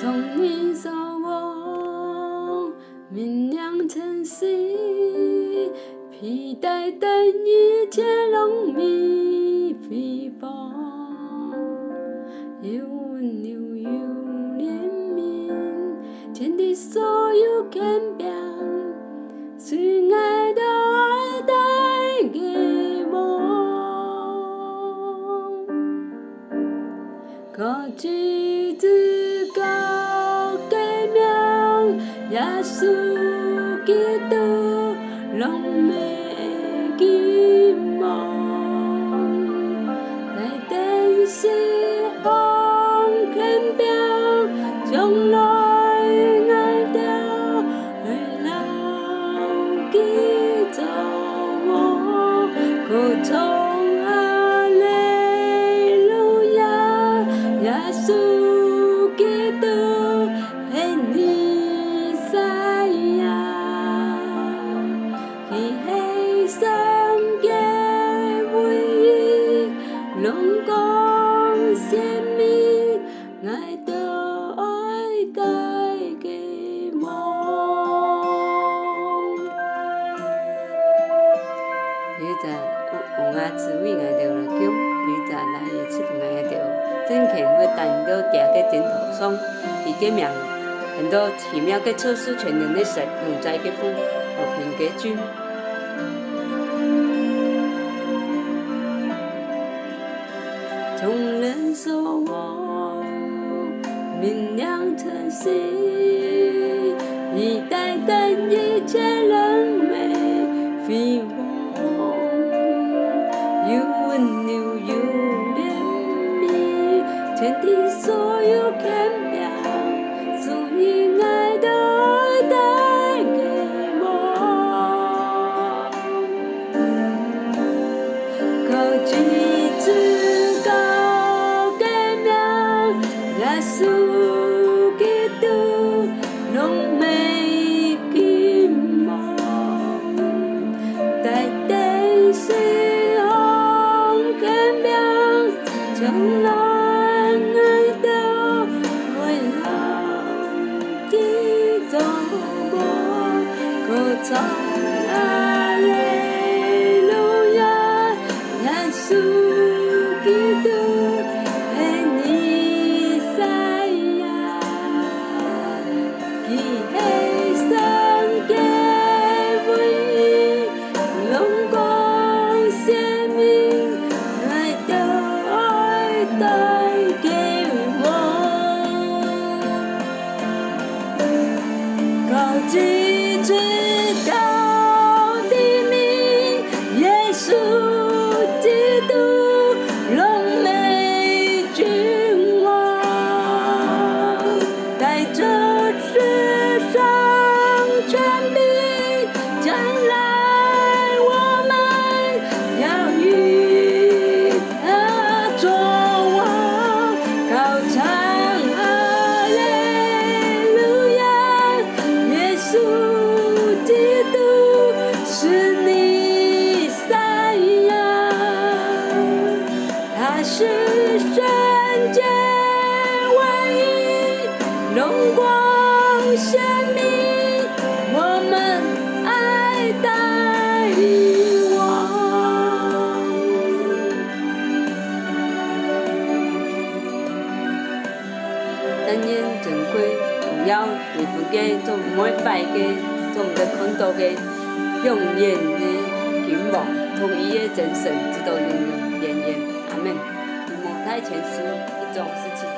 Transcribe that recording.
从你所望，明亮晨曦，披戴等一切荣美飞放，有温柔有怜悯，天地所有看表，是爱的爱带给我，高举至高给妙，耶稣基督荣美的梦，在灯时红看表，将来爱的儿老给着我，歌颂哈利路亚，耶稣基督是弥赛亚，他牺牲嘅唯一，荣光生命，爱的爱带给我。有在有我滋味爱着来讲，有在来也出爱着，真看会等到行个前途上，伊个名很多奇妙嘅措施全能的神，永在嘅父，和平嘅主。从人所望，明亮晨曦，一代等一切人美飞往，有温柔有怜悯，天地所有看表，属于爱的爱带给我，高举至高给妙，耶稣基督荣美的梦，在灯时红看表，将来爱的回廊的走过，歌唱哈利路亚，耶稣基督是弥赛亚，他犧牲嘅唯一，榮光生命，愛的愛帶給我，高舉至高的名，耶穌基督榮美君王，在這世上權柄，將來我們要與他作王，高唱哈利路亞，耶穌基督是彌賽亞，他是聖潔唯一，榮光生命，我們愛帶往。但願尊貴榮耀為父嘅，做唔會壞嘅，做唔得看到嘅，永遠嘅君王，從伊嘅真神直到永永遠遠。阿門。提摩太前書1章17